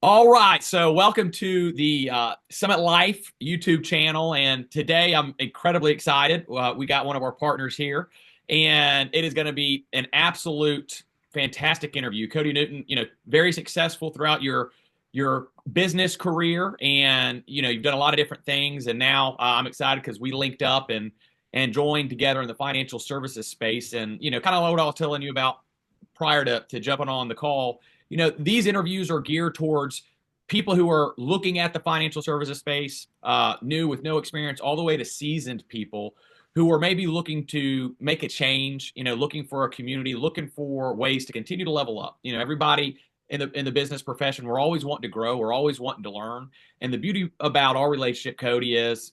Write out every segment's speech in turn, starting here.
All right, so welcome to the Summit Life YouTube channel, and today I'm incredibly excited. We got one of our partners here, and it is going to be an absolute fantastic interview. Cody Newton, very successful throughout your business career, and you've done a lot of different things, and now I'm excited because we linked up and joined together in the financial services space, and kind of what I was telling you about prior to jumping on the call. These interviews are geared towards people who are looking at the financial services space, new with no experience, all the way to seasoned people who are maybe looking to make a change, looking for a community, looking for ways to continue to level up. Everybody in the business profession, we're always wanting to grow, we're always wanting to learn. And the beauty about our relationship, Cody, is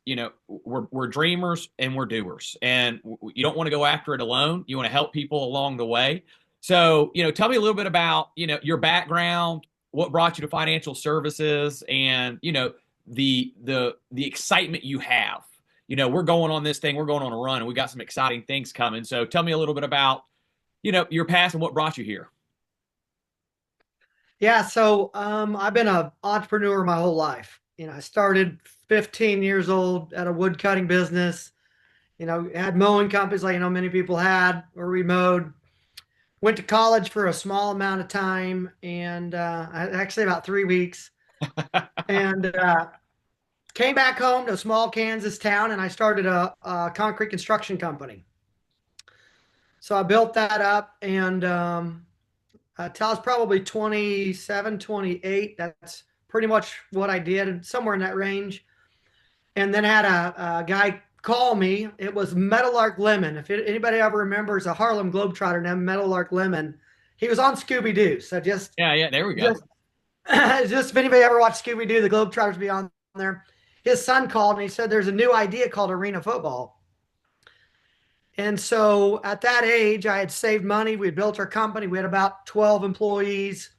we're dreamers and we're doers, and you don't want to go after it alone. You want to help people along the way. So, tell me a little bit about, your background, what brought you to financial services, and, the excitement you have. We're going on this thing, we're going on a run, and we got some exciting things coming. So tell me a little bit about, your past and what brought you here. Yeah, I've been an entrepreneur my whole life. I started 15 years old at a wood cutting business. Had mowing companies like many people had, where we mowed. Went to college for a small amount of time, and actually about 3 weeks, and came back home to a small Kansas town, and I started a concrete construction company. So I built that up, and till I was probably 27, 28. That's pretty much what I did, somewhere in that range. And then had a guy call me. It was Meadowlark Lemon. If anybody ever remembers a Harlem Globetrotter named Meadowlark Lemon, he was on Scooby Doo. So Yeah, yeah, there we go. just, just if anybody ever watched Scooby Doo, the Globetrotters be on there. His son called me. He said there's a new idea called arena football. And so at that age, I had saved money. We had built our company. We had about 12 employees.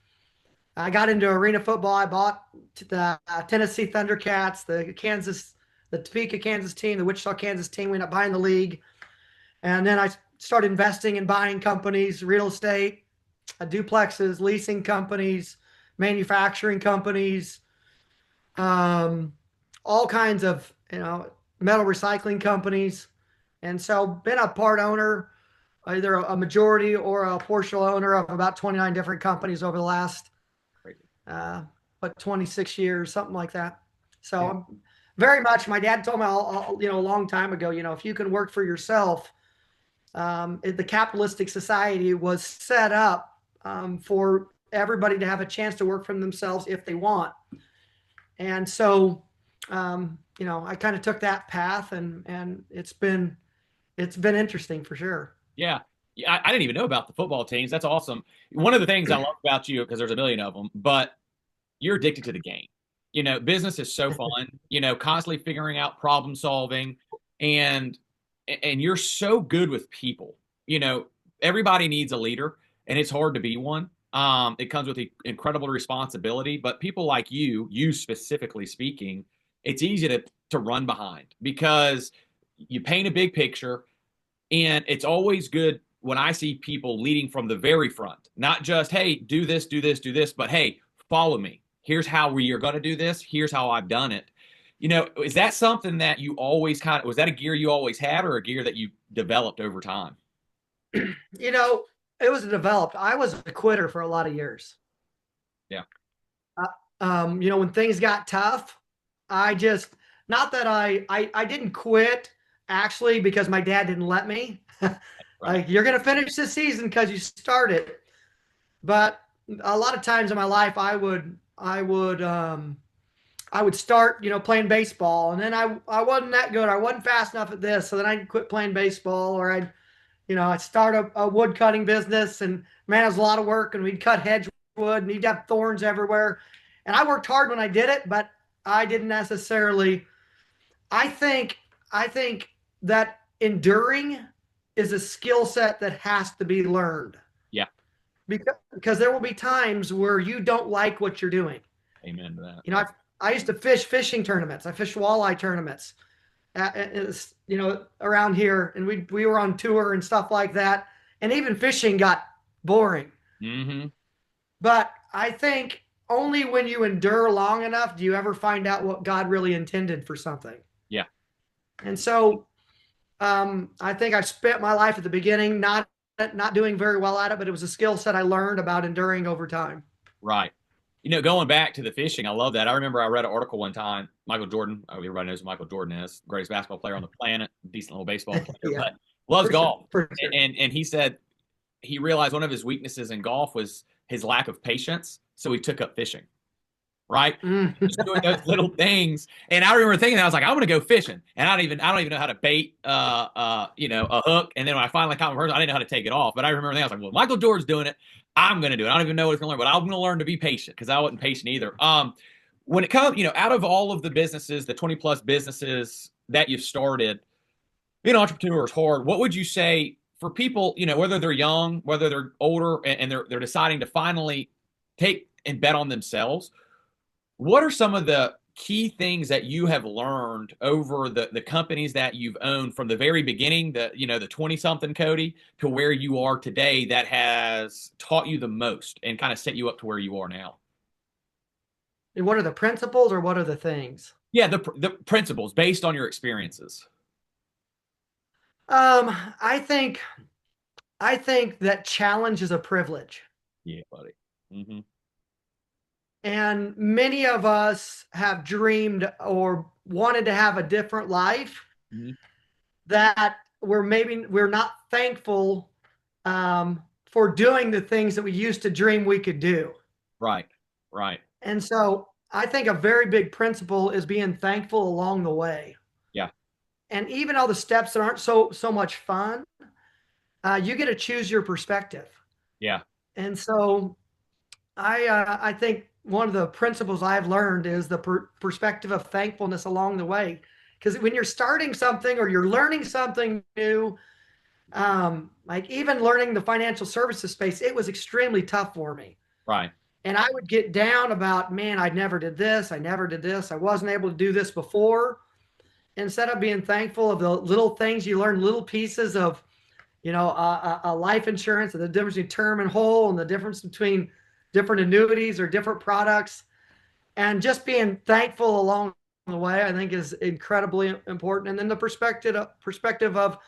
I got into arena football. I bought the Tennessee Thundercats, the Topeka, Kansas team, the Wichita, Kansas team. We ended up buying the league. And then I started investing in buying companies, real estate, duplexes, leasing companies, manufacturing companies, all kinds of, metal recycling companies. And so been a part owner, either a majority or a partial owner of about 29 different companies over the last, uh, 26 years, something like that. So Yeah. I'm very much, my dad told me, a long time ago, if you can work for yourself, the capitalistic society was set up for everybody to have a chance to work for themselves if they want. And so, I kind of took that path, and it's been interesting for sure. Yeah. Yeah, I didn't even know about the football teams. That's awesome. One of the things I love about you, because there's a million of them, but you're addicted to the game. Business is so fun, constantly figuring out problem solving, and you're so good with people. Everybody needs a leader, and it's hard to be one. It comes with incredible responsibility, but people like you specifically speaking, it's easy to run behind because you paint a big picture, and it's always good when I see people leading from the very front, not just, hey, do this, do this, do this, but hey, follow me. Here's how we are going to do this. Here's how I've done it. Is that something that you always was that a gear you always had, or a gear that you developed over time? you know, it was developed. I was a quitter for a lot of years. Yeah. When things got tough, I just, not that I didn't quit actually because my dad didn't let me. Right. Like, you're going to finish this season because you started. But a lot of times in my life, I would start, playing baseball, and then I wasn't that good. I wasn't fast enough at this, so then I'd quit playing baseball, or I'd start a wood cutting business, and man, it was a lot of work, and we'd cut hedge wood, and you'd have thorns everywhere. And I worked hard when I did it, but I didn't necessarily. I think I think that enduring is a skill set that has to be learned, Yeah. because there will be times where you don't like what you're doing. Amen to that. I used to fish fishing tournaments. I fished walleye tournaments, around here, and we were on tour and stuff like that. And even fishing got boring. Mm-hmm. But I think only when you endure long enough do you ever find out what God really intended for something. Yeah. And so I think I spent my life at the beginning not doing very well at it, but it was a skill set I learned about enduring over time. Right. Going back to the fishing, I love that. I remember I read an article one time. Michael Jordan, everybody knows who Michael Jordan is, greatest basketball player on the planet, decent little baseball player, Yeah, but loves for sure, golf. for sure. And he said he realized one of his weaknesses in golf was his lack of patience, so he took up fishing. Right? Mm. Just doing those little things. And I remember thinking, I was like, I'm gonna go fishing. And I don't even know how to bait a hook. And then when I finally caught my first, I didn't know how to take it off. But I remember thinking, I was like, well, Michael Jordan's doing it. I'm gonna do it. I don't even know what it's gonna learn, but I'm gonna learn to be patient because I wasn't patient either. When it comes, out of all of the businesses, the 20 plus businesses that you've started, being an entrepreneur is hard. What would you say for people, whether they're young, whether they're older, and they're deciding to finally take and bet on themselves? What are some of the key things that you have learned over the companies that you've owned from the very beginning, the 20 something Cody, to where you are today, that has taught you the most and kind of set you up to where you are now? And what are the principles or what are the things? Yeah, the principles based on your experiences. Um, I think I think that challenge is a privilege. Yeah, buddy. Hmm. And many of us have dreamed or wanted to have a different life Hmm. that we're not thankful for doing the things that we used to dream we could do. Right. Right. And so I think a very big principle is being thankful along the way. Yeah. And even all the steps that aren't so much fun, you get to choose your perspective. Yeah. And so I think one of the principles I've learned is the perspective of thankfulness along the way. Because when you're starting something or you're learning something new, like even learning the financial services space, it was extremely tough for me. Right. And I would get down about, man, I never did this. I never did this. I wasn't able to do this before. Instead of being thankful of the little things you learn, little pieces of, a life insurance and the difference between term and whole and the difference between different annuities or different products. And just being thankful along the way, I think is incredibly important. And then the perspective of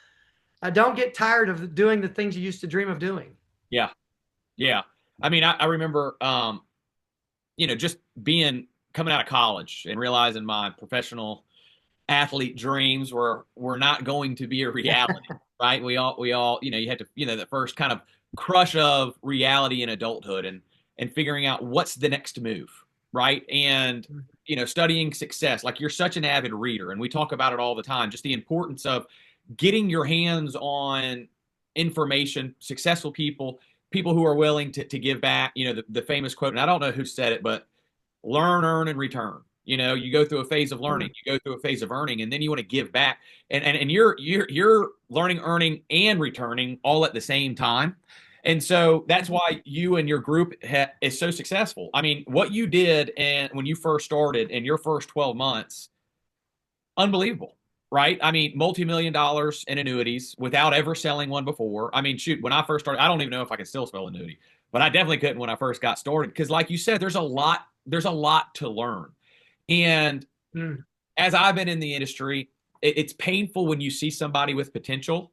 don't get tired of doing the things you used to dream of doing. Yeah. Yeah. I mean, I remember, just being coming out of college and realizing my professional athlete dreams were not going to be a reality, right? We all, you had to, the first kind of crush of reality in adulthood and figuring out what's the next move, right? And studying success. Like, you're such an avid reader, and we talk about it all the time, just the importance of getting your hands on information, successful people who are willing to give back. The famous quote, and I don't know who said it, but learn, earn, and return. You go through a phase of learning, you go through a phase of earning, and then you want to give back. And you're learning, earning, and returning all at the same time. And so that's why you and your group is so successful. I mean, what you did and when you first started in your first 12 months, unbelievable, right? I mean, multi-million dollars in annuities without ever selling one before. I mean, shoot, when I first started, I don't even know if I can still spell annuity, but I definitely couldn't when I first got started. Because like you said, there's a lot to learn. And Mm. as I've been in the industry, it's painful when you see somebody with potential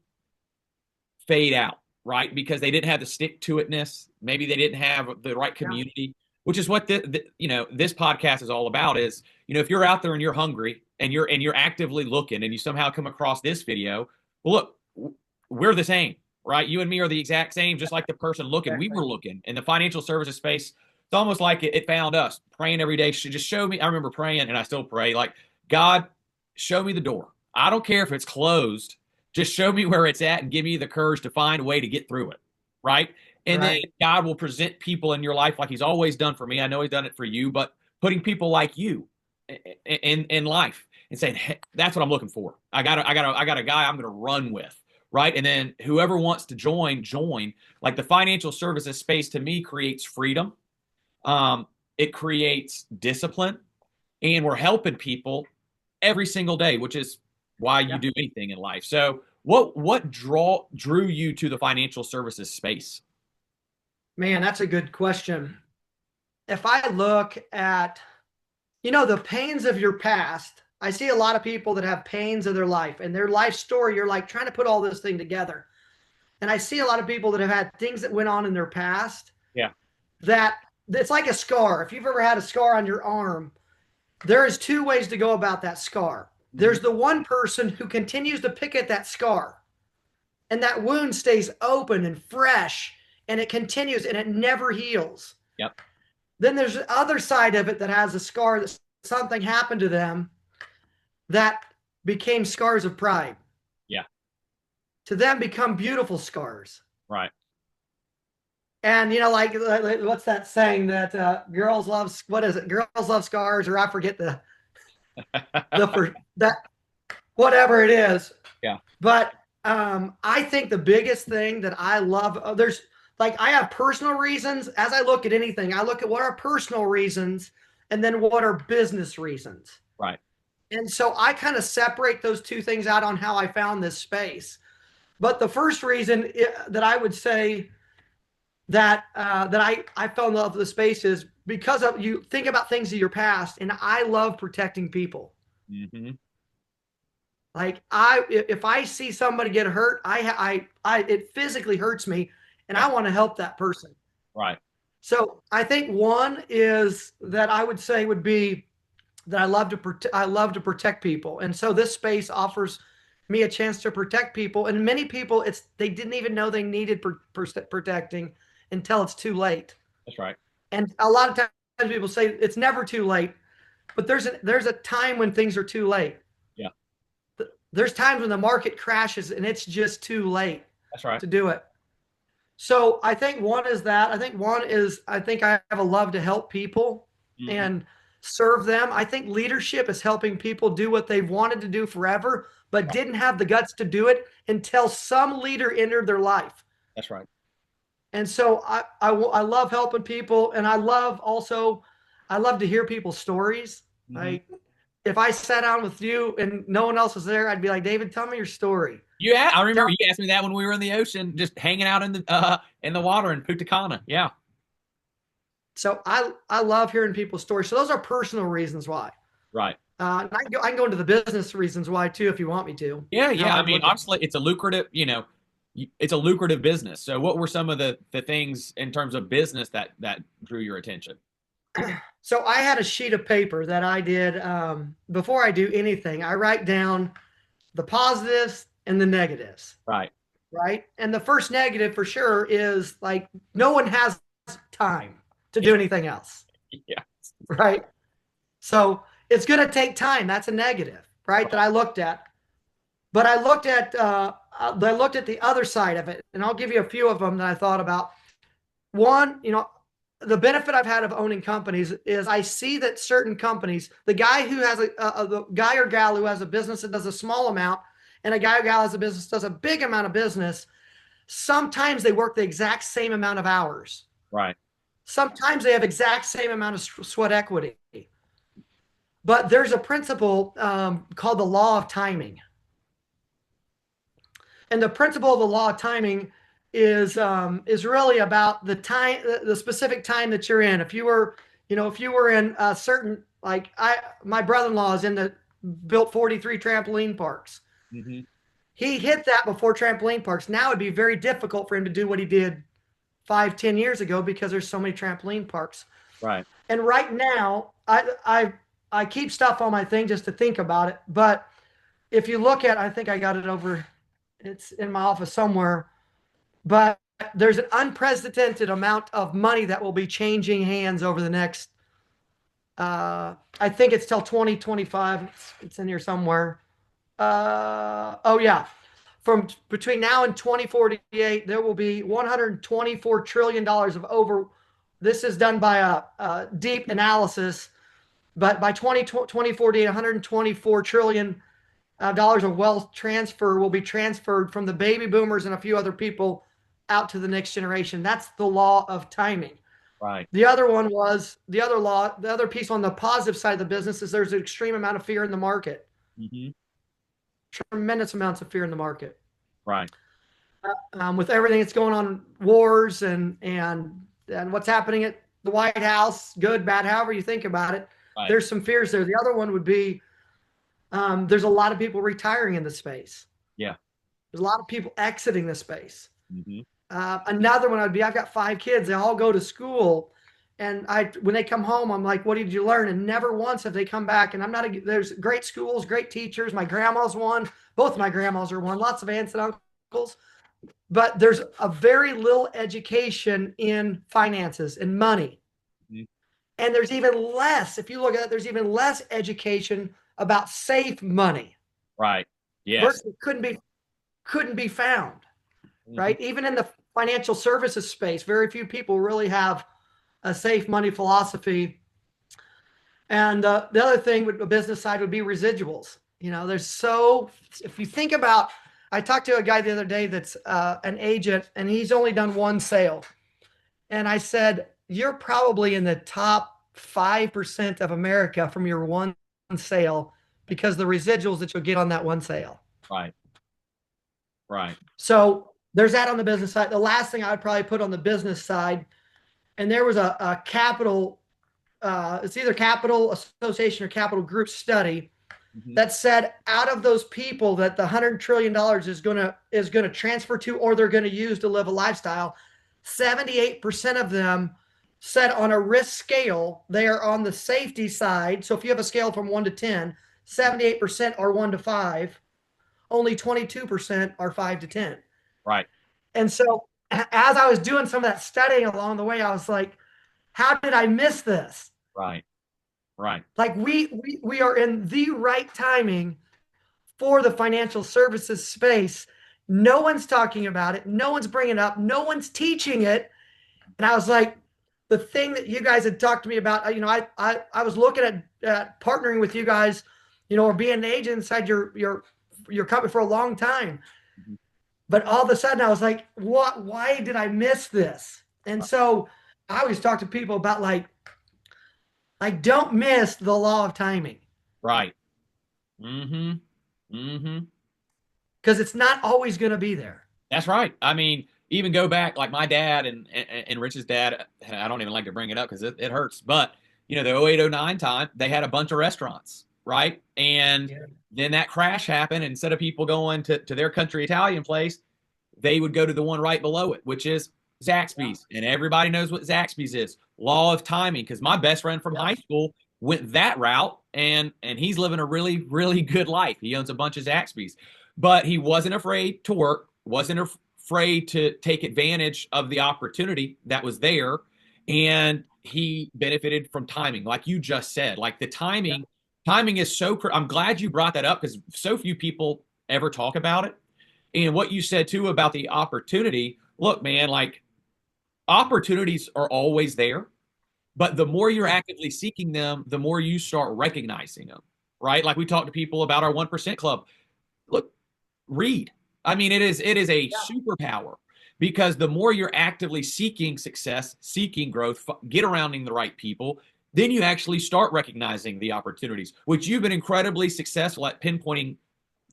fade out, right? Because they didn't have the stick to itness. Maybe they didn't have the right Yeah. community, which is what this podcast is all about. Is, if you're out there and you're hungry and you're actively looking and you somehow come across this video, well, look, we're the same, right? You and me are the exact same, just like the person looking. We Exactly. were looking in the financial services space. It's almost like it found us, praying every day. Should just show me. I remember praying, and I still pray, like, God, show me the door. I don't care if it's closed. Just show me where it's at and give me the courage to find a way to get through it. Right. And then Right. God will present people in your life like he's always done for me. I know he's done it for you, but putting people like you in life and saying, hey, that's what I'm looking for. I got a guy I'm going to run with. Right. And then whoever wants to join. Like, the financial services space to me creates freedom. It creates discipline, and we're helping people every single day, which is why you Yeah. do anything in life. So what drew you to the financial services space? Man, that's a good question. if I look at, the pains of your past, I see a lot of people that have pains of their life and their life story. You're like trying to put all this thing together. And I see a lot of people that have had things that went on in their past Yeah. that it's like a scar. If you've ever had a scar on your arm, there is two ways to go about that scar. Hmm. There's the one person who continues to pick at that scar, and that wound stays open and fresh, and it continues and it never heals. Yep. Then there's the other side of it that has a scar that something happened to them that became scars of pride. Yeah. To them, become beautiful scars. Right. And like what's that saying that girls love? What is it? Girls love scars, or I forget the for that whatever it is. Yeah. But I think the biggest thing that I love, there's like I have personal reasons. As I look at anything, I look at what are personal reasons, and then what are business reasons. Right. And so I kind of separate those two things out on how I found this space. But the first reason that I would say that I fell in love with the space is because of you think about things of your past, and I love protecting people. Hmm. Like if I see somebody get hurt, it physically hurts me, and Yeah. I want to help that person. Right. So I think one is that I would say would be that I love to protect people, and so this space offers me a chance to protect people. And many people, they didn't even know they needed protecting until it's too late. That's right. And a lot of times people say it's never too late, but there's a time when things are too late. Yeah. There's times when the market crashes and it's just too late That's right. to do it. So I think one is that. I think one is I think I have a love to help people Hmm. and serve them. I think leadership is helping people do what they've wanted to do forever, but didn't have the guts to do it until some leader entered their life. That's right. And so I love helping people, and I love to hear people's stories. Hmm. Like if I sat down with you and no one else was there, I'd be like, David, tell me your story. Yeah, I remember Tell, you asked me that when we were in the ocean, just hanging out in the water in Punta Cana. Yeah. so I love hearing people's stories. So those are personal reasons why. Right. I can go into the business reasons why too if you want me to. Yeah, How yeah. I I mean, look at. honestly, it's a lucrative business. So what were some of the things in terms of business that drew your attention? So I had a sheet of paper that I did before I do anything. I write down the positives and the negatives. Right. Right? And the first negative for sure is like no one has time to Yeah. do anything else, Yeah. right? So it's going to take time. That's a negative, right? That Right. I looked at. But I looked at the other side of it, and I'll give you a few of them that I thought about. One, the benefit I've had of owning companies is I see that certain companies, the guy who has the guy or gal who has a business that does a small amount, and a guy or gal has a business that does a big amount of business, sometimes they work the exact same amount of hours. Right. Sometimes they have exact same amount of sweat equity. But there's a principle called the law of timing. And the principle of the law of timing is really about the specific time that you're in. If you were in a certain my brother-in-law is in the built 43 trampoline parks. Hmm. He hit that before trampoline parks. Now it'd be very difficult for him to do what he did 5, 10 years ago because there's so many trampoline parks. Right. And right now, I keep stuff on my thing just to think about it. But if you look at, I think I got it over. It's in my office somewhere. But there's an unprecedented amount of money that will be changing hands over the next. I think it's till 2025. It's in here somewhere. Oh yeah, from between now and 2048, there will be $124 trillion of over. This is done by a deep analysis, but by 2048, 124 trillion dollars of wealth transfer will be transferred from the baby boomers and a few other people out to the next generation. That's the law of timing. Right. The other one was the other law. The other piece on the positive side of the business is there's an extreme amount of fear in the market. Hmm. Tremendous amounts of fear in the market. Right. With everything that's going on, wars and what's happening the White House, good, bad, however you think about it. Right. There's some fears there. The other one would be there's a lot of people retiring in the space. Yeah. There's a lot of people exiting the space. Hmm. Another one would be I've got 5 kids. They all go to school. And when they come home, I'm like, what did you learn? And never once have they come back. And there's great schools, great teachers. My grandma's one. Both my grandmas are one. Lots of aunts and uncles. But there's a very little education in finances and money. Hmm. And there's even less, if you look at it, there's even less education about safe money. Right. Yes. Virtually couldn't be found, Hmm. right? Even in the financial services space, very few people really have a safe money philosophy. And the other thing with the business side would be residuals. If you think about, I talked to a guy the other day that's an agent, and he's only done one sale. And I said, you're probably in the top 5% of America from your one sale because the residuals that you'll get on that one sale. Right. Right. So there's that on the business side. The last thing I would probably put on the business side, and there was a capital, it's either Capital Association or Capital Group study Hmm. that said out of those people that the $100 trillion is gonna transfer to or they're going to use to live a lifestyle, 78% of them said on a risk scale they are on the safety side. So if you have a scale from 1 to 10, 78% are 1 to 5, only 22% are 5 to 10. Right. And so as I was doing some of that studying along the way, I was like, how did I miss this? Right. Right. Like we are in the right timing for the financial services space. No one's talking about it. No one's bringing it up. No one's teaching it. And I was like, the thing that you guys had talked to me about, I was looking at partnering with you guys, or being an agent inside your company for a long time. Mhm. But all of a sudden I was like, what, why did I miss this? And so I always talk to people about like don't miss the law of timing Right. Hmm. Hmm. because it's not always going to be there. That's right. I mean, even go back like my dad and Rich's dad. I don't even like to bring it up because it hurts. But the 0809 time, they had a bunch of restaurants, right? And Yeah. then that crash happened. And instead of people going to their country Italian place, they would go to the one right below it, which is Zaxby's. And everybody knows what Zaxby's is. Law of timing. Because my best friend from Yep. high school went that route, and he's living a really, really good life. He owns a bunch of Zaxby's, but he wasn't afraid to work, wasn't afraid to take advantage of the opportunity that was there, and he benefited from timing, like you just said. Like the timing, Yep. timing is so. I'm glad you brought that up because so few people ever talk about it. And what you said too about the opportunity. Look, man, like opportunities are always there, but the more you're actively seeking them, the more you start recognizing them, right? Like we talk to people about our 1% club. Look, read. I mean, it is a Yeah. superpower because the more you're actively seeking success, seeking growth, get around the right people, then you actually start recognizing the opportunities, which you've been incredibly successful at pinpointing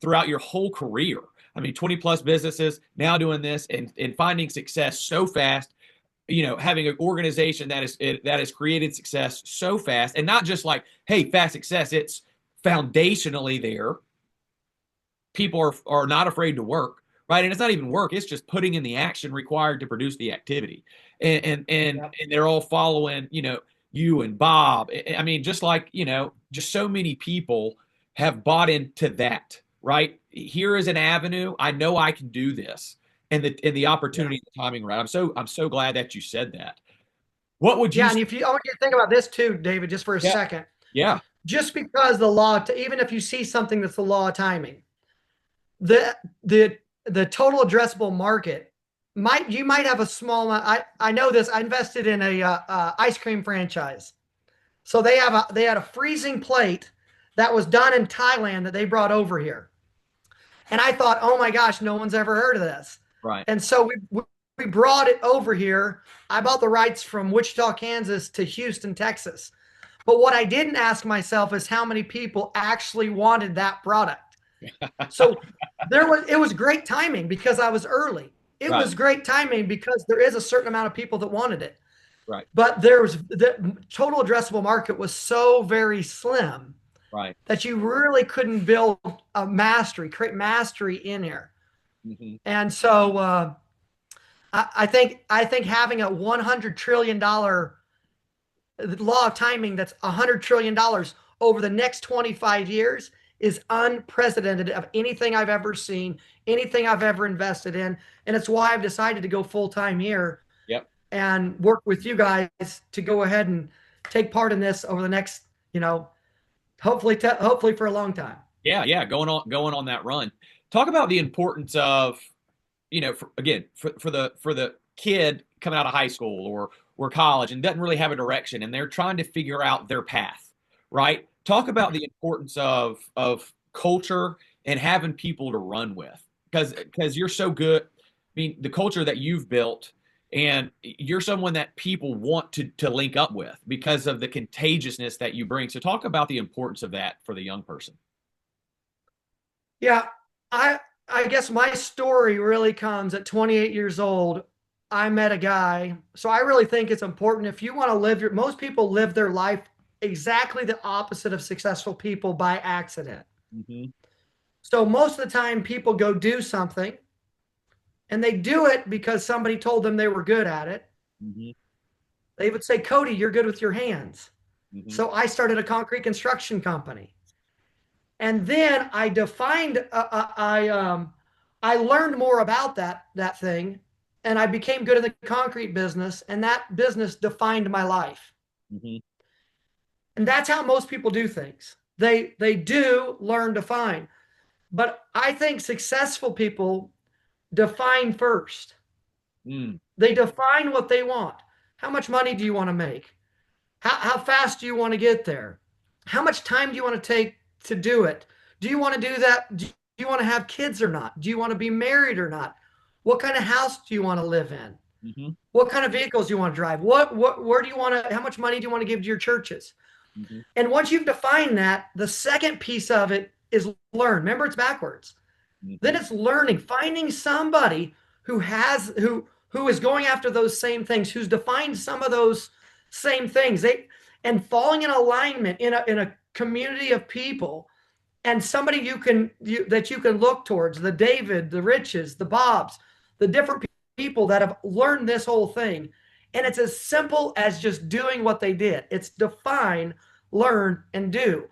throughout your whole career. I mean, 20 plus businesses now doing this and finding success so fast, having an organization that has created success so fast, and not just like, hey, fast success. It's foundationally there. People are not afraid to work, right? And it's not even work; it's just putting in the action required to produce the activity, Yep. and they're all following, you and Bob. I mean, just like just so many people have bought into that, right? Here is an avenue. I know I can do this, and the Yeah. opportunity and the timing, right? I'm so glad that you said that. What would you Yeah. say? And if you, I want you to think about this too, David, just for a Yeah, second. yeah, Just because the law, even if you see something that's the law of timing, the the the total addressable market you might have a small amount. I know this. I invested in a ice cream franchise. So they had a freezing plate that was done in Thailand that they brought over here. And I thought, oh my gosh, no one's ever heard of this. right, And so we brought it over here. I bought the rights from Wichita, Kansas to Houston, Texas. But what I didn't ask myself is how many people actually wanted that product. So it was great timing because I was early. It right, was great timing because there is a certain amount of people that wanted it. Right. but there was the total addressable market was so very slim Right. that you really couldn't build a mastery, create mastery in here. Hmm. And so I think having a $100 trillion law of timing that's $100 trillion over the next 25 years is unprecedented of anything I've ever seen, anything I've ever invested in. And it's why I've decided to go full time here Yep. and work with you guys to go ahead and take part in this over the next, hopefully for a long time. Yeah. Yeah. Going on that run. Talk about the importance of, again, for the kid coming out of high school or college and doesn't really have a direction and they're trying to figure out their path, right? Talk about the importance of culture and having people to run with because you're so good. I mean, the culture that you've built and you're someone that people want to link up with because of the contagiousness that you bring. So talk about the importance of that for the young person. Yeah, I guess my story really comes at 28 years old. I met a guy. So I really think it's important if you want to live most people live their life exactly the opposite of successful people by accident. Hmm. So most of the time people go do something and they do it because somebody told them they were good at it. Hmm. They would say, "Cody, you're good with your hands." Hmm. So I started a concrete construction company. And then I defined I learned more about that thing, and I became good in the concrete business, and that business defined my life. Hmm. And that's how most people do things. They do learn to find, but I think successful people define first. Mm. They define what they want. How much money do you want to make? How fast do you want to get there? How much time do you want to take to do it? Do you want to do that? Do you want to have kids or not? Do you want to be married or not? What kind of house do you want to live in? Hmm. What kind of vehicles do you want to drive? Where do you want to, how much money do you want to give to your churches? Hmm. And once you've defined that, the second piece of it is learn. Remember, it's backwards. Then Hmm. it's learning, finding somebody who is going after those same things, who's defined some of those same things. And falling in alignment in a community of people and somebody that you can look towards, the David, the Riches, the Bobs, the different people that have learned this whole thing. And it's as simple as just doing what they did. It's define, learn, and do.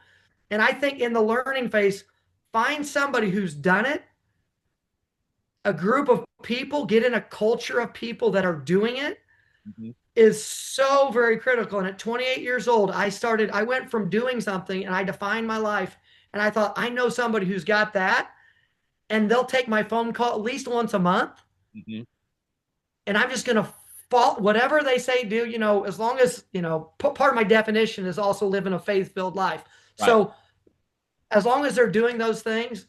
And I think in the learning phase, find somebody who's done it, a group of people, get in a culture of people that are doing it Hmm. is so very critical. And at 28 years old, I went from doing something and I defined my life. And I thought, I know somebody who's got that. And they'll take my phone call at least once a month. Hmm. And I'm just going to fault whatever they say, do, as long as, part of my definition is also living a faith filled life. Right. So as long as they're doing those things,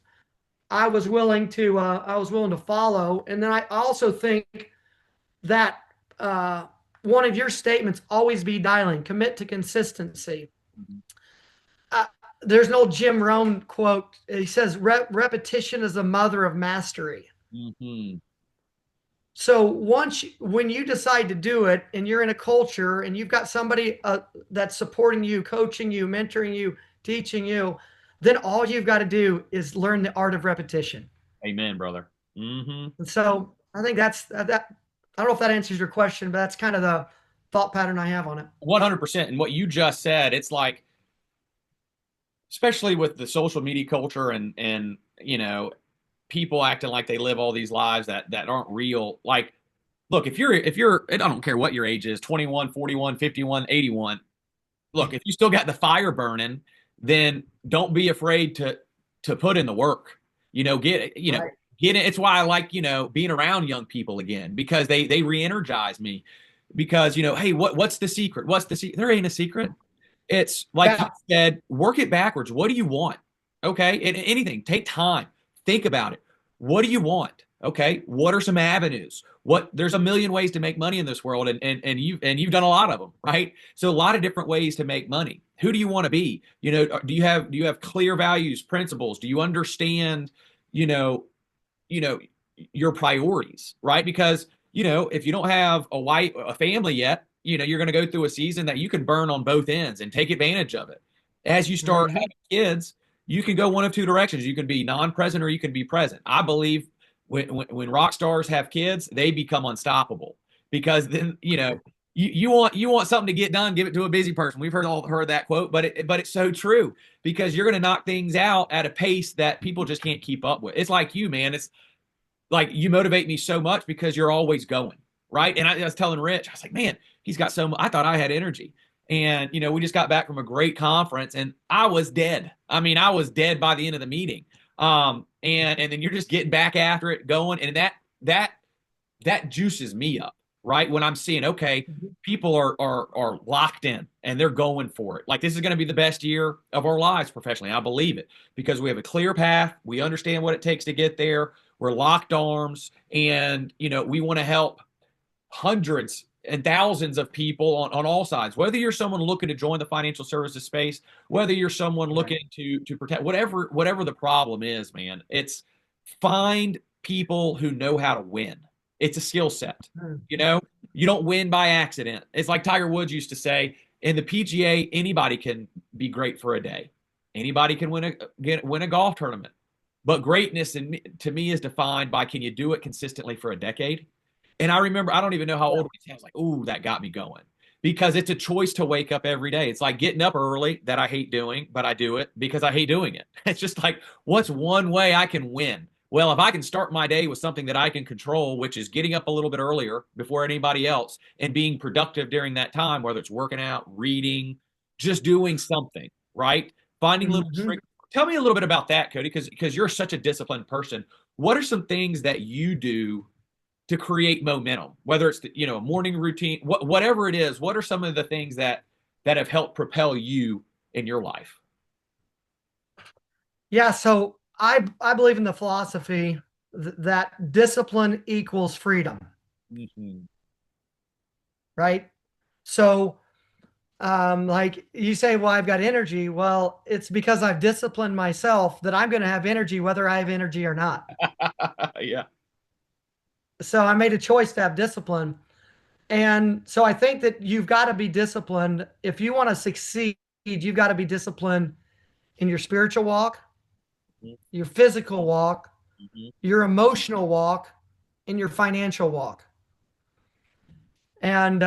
I was willing to follow. And then I also think that one of your statements, always be dialing, commit to consistency. Hmm. Uh, there's an old Jim Rohn quote. He says, repetition is the mother of mastery. Hmm. So when you decide to do it and you're in a culture and you've got somebody that's supporting you, coaching you, mentoring you, teaching you, then all you've got to do is learn the art of repetition. Amen, brother. Hmm. And so I think that's that. I don't know if that answers your question, but that's kind of the thought pattern I have on it. 100%. And what you just said, it's like, especially with the social media culture and people acting like they live all these lives that aren't real. Like, look, if you're I don't care what your age is, 21, 41, 51, 81. Look, if you still got the fire burning, then don't be afraid to put in the work. Right. Get it. It's why I like, being around young people again because they re-energize me because, hey, what's the secret? What's the secret? There ain't a secret. It's like you Yeah. said, work it backwards. What do you want? Okay. And anything, take time, think about it. What do you want? Okay. What are some avenues? There's a million ways to make money in this world, and you've done a lot of them, right? So a lot of different ways to make money. Who do you want to be? Do you have clear values, principles? Do you understand, you know, you know, your priorities, right? Because, if you don't have a family yet, you're going to go through a season that you can burn on both ends and take advantage of it. As you start Hmm. having kids, you can go one of two directions. You can be non-present or you can be present. I believe when rock stars have kids, they become unstoppable because then, you want something to get done, give it to a busy person. We've heard that quote, but it's so true because you're going to knock things out at a pace that people just can't keep up with. It's like you, man. It's like you motivate me so much because you're always going, right? And I was telling Rich, I was like, man, he's got so much. I thought I had energy. And, we just got back from a great conference and I was dead. I mean, I was dead by the end of the meeting. And then you're just getting back after it, going, and that juices me up, right? When I'm seeing, okay, people are locked in and they're going for it. Like this is going to be the best year of our lives professionally. I believe it because we have a clear path. We understand what it takes to get there. We're locked arms, and we want to help hundreds and thousands of people on all sides. Whether you're someone looking to join the financial services space, whether you're someone Right. looking to protect whatever the problem is, man, it's find people who know how to win. It's a skill set. You know, you don't win by accident. It's like Tiger Woods used to say in the PGA, anybody can be great for a day. Anybody can win a golf tournament. But greatness to me is defined by can you do it consistently for a decade? And I remember, I don't even know how old we I was like, ooh, that got me going. Because it's a choice to wake up every day. It's like getting up early that I hate doing, but I do it because I hate doing it. It's just like, what's one way I can win? Well, if I can start my day with something that I can control, which is getting up a little bit earlier before anybody else and being productive during that time, whether it's working out, reading, just doing something, right? Finding little Hmm. tricks. Tell me a little bit about that, Cody, because you're such a disciplined person. What are some things that you do to create momentum, whether it's a morning routine, whatever it is? What are some of the things that have helped propel you in your life? Yeah, so I believe in the philosophy that discipline equals freedom, Mhm. right? So, like you say, well, I've got energy. Well, it's because I've disciplined myself that I'm going to have energy, whether I have energy or not. Yeah. So I made a choice to have discipline. And so I think that you've got to be disciplined. If you want to succeed, you've got to be disciplined in your spiritual walk, your physical walk, Mhm. your emotional walk, and your financial walk. And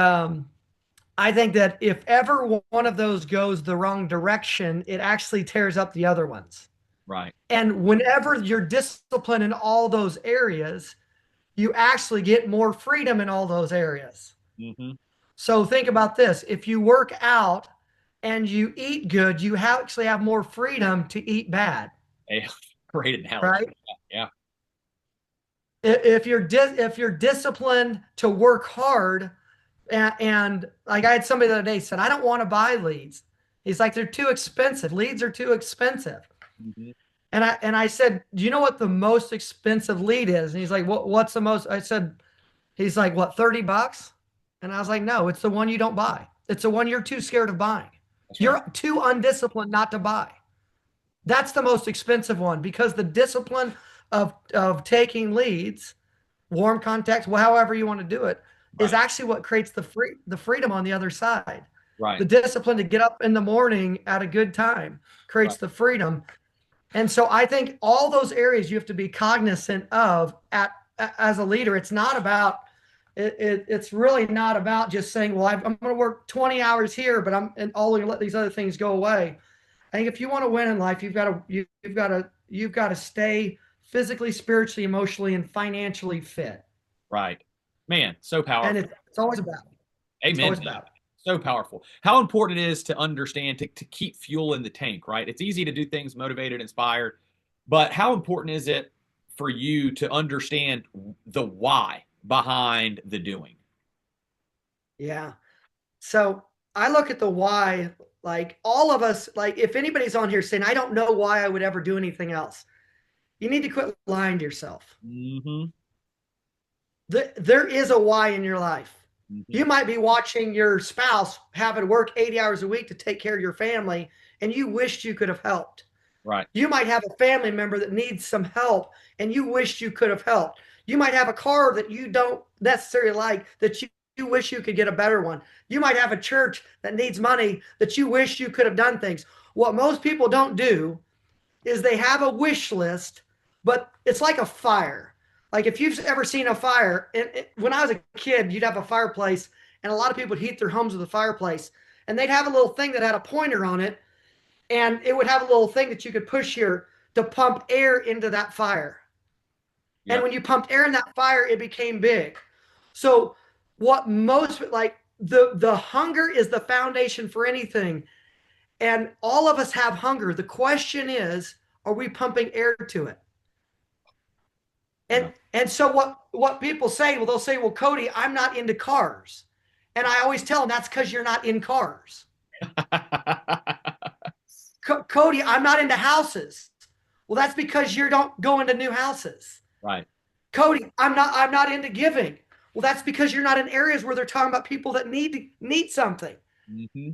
I think that if ever one of those goes the wrong direction, it actually tears up the other ones. Right. And whenever you're disciplined in all those areas, you actually get more freedom in all those areas. Hmm. So think about this. If you work out and you eat good, you actually have more freedom to eat bad, Hey, great analogy. right? Yeah. If you're disciplined to work hard, and like I had somebody the other day said, I don't want to buy leads. He's like, they're too expensive. Leads are too expensive. Hmm. And I said, do you know what the most expensive lead is? And he's like, what's the most? I said, he's like, what, $30? And I was like, no, it's the one you don't buy. It's the one you're too scared of buying. That's right. You're too undisciplined not to buy. That's the most expensive one because the discipline of taking leads, warm contacts, well, however you want to do it, is Right. actually what creates the freedom on the other side. Right. The discipline to get up in the morning at a good time creates Right. the freedom. And so I think all those areas you have to be cognizant of as a leader. It's not about it's really not about just saying, well, I'm going to work 20 hours here, but I'm all going to let these other things go away. I think if you want to win in life, you've got to stay physically, spiritually, emotionally, and financially fit. Right. Man, so And powerful. it's always a battle. It's Amen always to a that. battle. So powerful. How important it is to understand to keep fuel in the tank, right? It's easy to do things motivated, inspired, but how important is it for you to understand the why behind the doing? Yeah. So I look at the why, like all of us, like if anybody's on here saying, I don't know why I would ever do anything else, you need to quit lying to yourself. Hmm. There is a why in your life. Hmm. You might be watching your spouse having to work 80 hours a week to take care of your family, and you wished you could have helped. Right. You might have a family member that needs some help, and you wished you could have helped. You might have a car that you don't necessarily like that you wish you could get a better one. You might have a church that needs money that you wish you could have done things. What most people don't do is they have a wish list, but it's like a fire. Like if you've ever seen a fire, when I was a kid, you'd have a fireplace, and a lot of people would heat their homes with a fireplace, and they'd have a little thing that had a pointer on it, and it would have a little thing that you could push here to pump air into that fire. And Yep. when you pumped air in that fire, it became big. So what most like the hunger is the foundation for anything. And all of us have hunger. The question is, are we pumping air to it? Yeah. And so what people say, well, they'll say, well, Cody, I'm not into cars. And I always tell them that's because you're not in cars. Cody, I'm not into houses. Well, that's because you don't go into new houses. Right. Cody, I'm not into giving. Well, that's because you're not in areas where they're talking about people that need something. Hmm.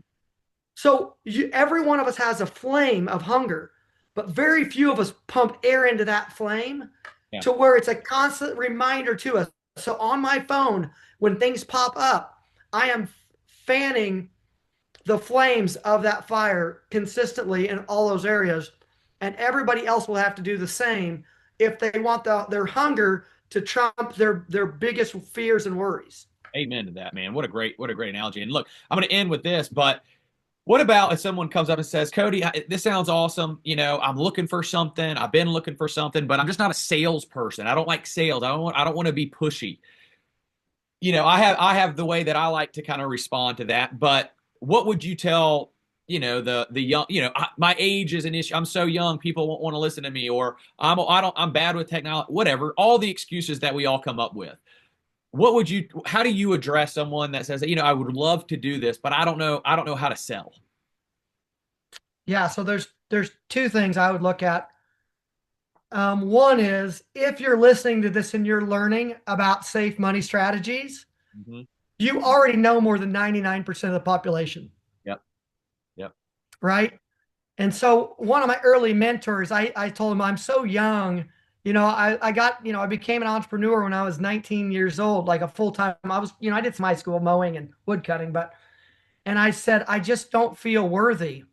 So every one of us has a flame of hunger, but very few of us pump air into that flame Yeah. to where it's a constant reminder to us. So on my phone, when things pop up, I am fanning the flames of that fire consistently in all those areas. And everybody else will have to do the same if they want their hunger to trump their biggest fears and worries. Amen to that, man. What a great analogy. And look, I'm going to end with this, but what about if someone comes up and says, Cody, this sounds awesome. I'm looking for something. I've been looking for something, but I'm just not a salesperson. I don't like sales. I don't want to be pushy. I have the way that I like to kind of respond to that. But what would you tell, the young, my age is an issue. I'm so young, people won't want to listen to me, or I'm bad with technology, whatever, all the excuses that we all come up with. How do you address someone that says, I would love to do this, but I don't know how to sell? Yeah, so there's two things I would look at. One is if you're listening to this and you're learning about safe money strategies, Hmm. you already know more than 99% of the population, Yep. Yep. right? And so one of my early mentors, I told him I'm so young. I became an entrepreneur when I was 19 years old, like a full-time. I did some high school mowing and wood cutting, and I said, I just don't feel worthy.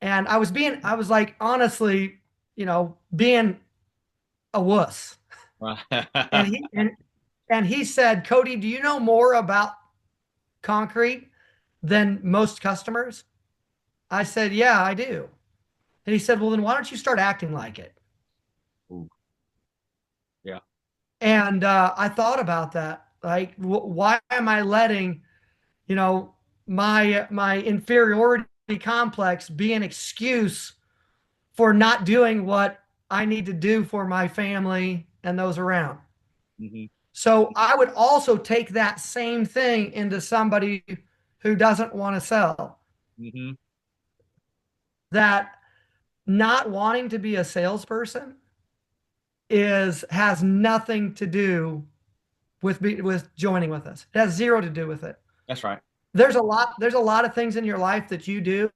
And I was like, honestly, being a wuss. And he, and, and he said, Cody, do you know more about concrete than most customers? I said, yeah, I do. And he said, well, then why don't you start acting like it? Ooh, yeah. And I thought about that. Like, why am I letting, you know, my inferiority complex be an excuse for not doing what I need to do for my family and those around? Hmm. So I would also take that same thing into somebody who doesn't want to sell. Hmm. That not wanting to be a salesperson has nothing to do with joining with us. It has zero to do with it. That's right. There's a lot of things in your life that you do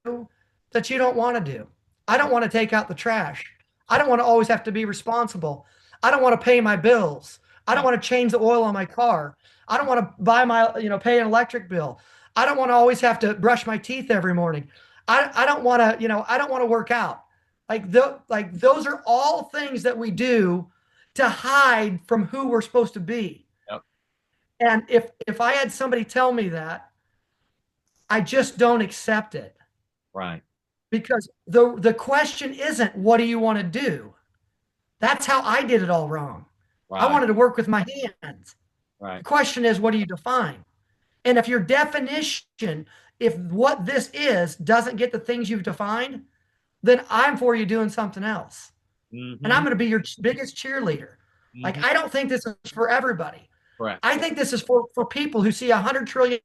that you don't want to do. I don't want to take out the trash. I don't want to always have to be responsible. I don't want to pay my bills. I don't Yeah. want to change the oil on my car. I don't want to pay an electric bill. I don't want to always have to brush my teeth every morning. I don't want to, I don't want to work out. Like those are all things that we do to hide from who we're supposed to be. Yep. And if I had somebody tell me that, I just don't accept it, Right. because the question isn't what do you want to do? That's how I did it all wrong. I Right. wanted to work with my hands. The Right. question is, what do you define? And if your definition, if what this is doesn't get the things you've defined, then I'm for you doing something else. And I'm Hmm. going to be your biggest cheerleader. Like, Hmm. I don't think this is for everybody. Correct. I think this is for people who see $100 trillion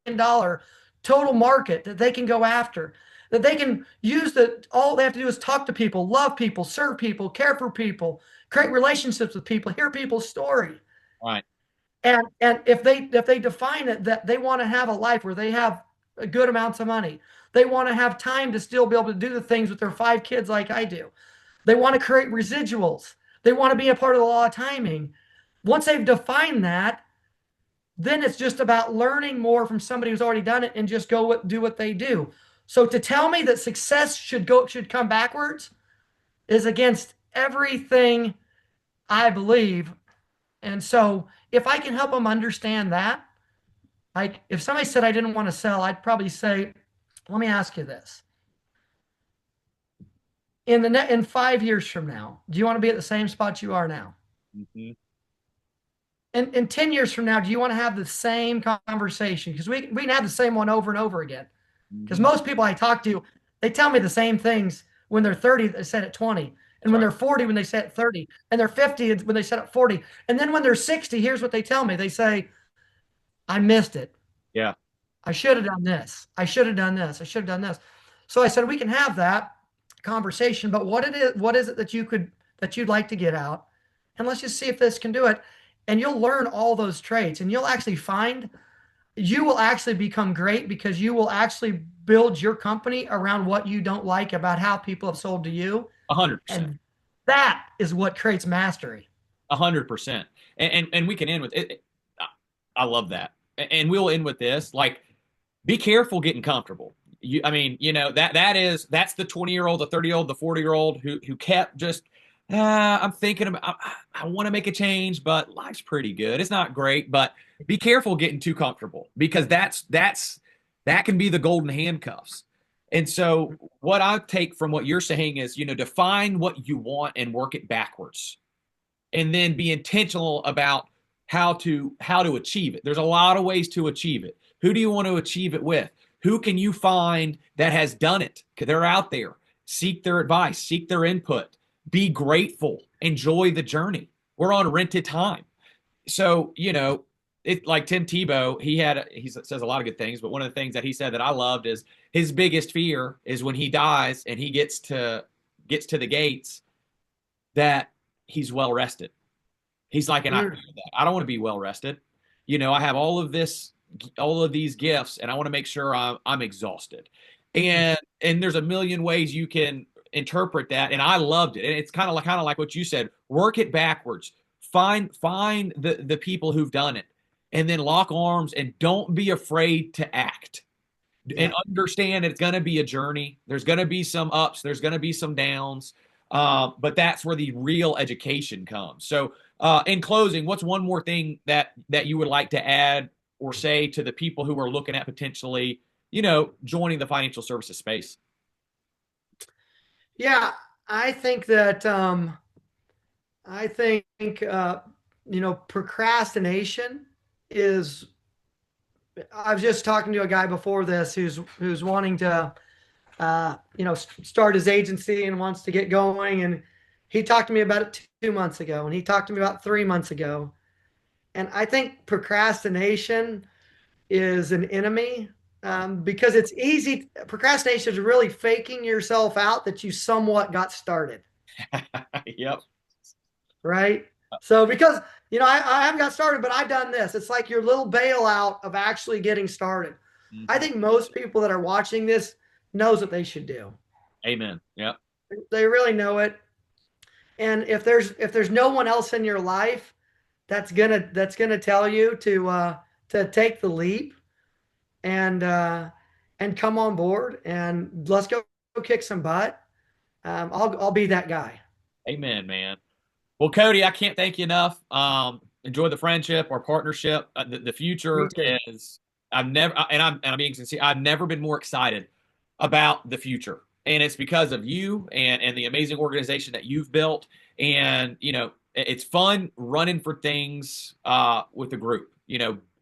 total market that they can go after, that they can use. All they have to do is talk to people, love people, serve people, care for people, create relationships with people, hear people's story. Right. And if they define it that they want to have a life where they have a good amounts of money, they want to have time to still be able to do the things with their 5 kids like I do. They want to create residuals. They want to be a part of the law of timing. Once they've defined that, then it's just about learning more from somebody who's already done it and just do what they do. So to tell me that success should come backwards is against everything I believe. And so if I can help them understand that, like if somebody said I didn't want to sell, I'd probably say, let me ask you this. In 5 years from now, do you want to be at the same spot you are now? Mm-hmm. In 10 years from now, do you want to have the same conversation? Because we can have the same one over and over again. Because Mm-hmm. most people I talk to, they tell me the same things when they're 30, they said at 20. And That's when right. they're 40, when they said at 30. And they're 50 when they said at 40. And then when they're 60, here's what they tell me. They say, I missed it. Yeah. I should have done this. I should have done this. I should have done this. So I said, we can have that conversation, but what is it that you'd like to get out? And let's just see if this can do it. And you'll learn all those traits and you'll actually find you will actually become great because you will actually build your company around what you don't like about how people have sold to you. 100%. And that is what creates mastery. 100%. And we can end with it. I love that. And we'll end with this. Like, be careful getting comfortable. I mean, that's the 20-year-old, the 30-year-old, the 40-year-old who kept just, I'm thinking about, I want to make a change, but life's pretty good. It's not great, but be careful getting too comfortable because that can be the golden handcuffs. And so what I take from what you're saying is, define what you want and work it backwards and then be intentional about how to achieve it. There's a lot of ways to achieve it. Who do you want to achieve it with? Who can you find that has done it? Because they're out there. Seek their advice, seek their input. Be grateful. Enjoy the journey. We're on rented time. So, it like Tim Tebow, he says a lot of good things, but one of the things that he said that I loved is his biggest fear is when he dies and he gets to the gates that he's well rested. He's like, and I Mm. fear that. I don't want to be well rested. I have all of these gifts, and I want to make sure I'm exhausted. And there's a million ways you can interpret that, and I loved it. And it's kind of like what you said. Work it backwards. Find the people who've done it, and then lock arms and don't be afraid to act. And Yeah. understand that it's going to be a journey. There's going to be some ups. There's going to be some downs. But that's where the real education comes. So, in closing, what's one more thing that you would like to add or say to the people who are looking at potentially, joining the financial services space? Yeah. I think that, I think, procrastination is, I was just talking to a guy before this who's wanting to, start his agency and wants to get going. And he talked to me about it 2 months ago, and he talked to me about 3 months ago. And I think procrastination is an enemy because it's easy. Procrastination is really faking yourself out that you somewhat got started, Yep. right? So because I haven't got started, but I've done this. It's like your little bailout of actually getting started. I Mhm. think most people that are watching this knows what they should do. Amen. Yep. They really know it. And if there's no one else in your life that's gonna tell you to take the leap and come on board and let's go kick some butt. I'll be that guy. Amen, man. Well, Cody, I can't thank you enough. Enjoy the friendship, our partnership. The Me future too. is and I'm being sincere. I've never been more excited about the future, and it's because of you and the amazing organization that you've built. And it's fun running for things with the group.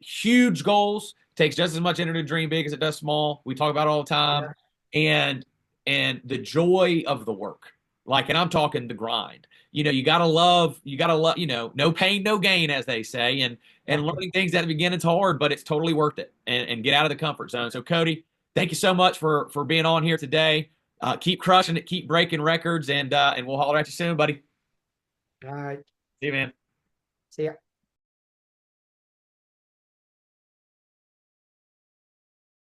Huge goals takes just as much energy to dream big as it does small. We talk about it all the time, Yeah. and the joy of the work. Like, and I'm talking the grind. You gotta love, no pain, no gain, as they say. And learning things at the beginning is hard, but it's totally worth it. And get out of the comfort zone. So, Cody, thank you so much for being on here today. Keep crushing it, keep breaking records, and we'll holler at you soon, buddy. All right. See you, man. See ya.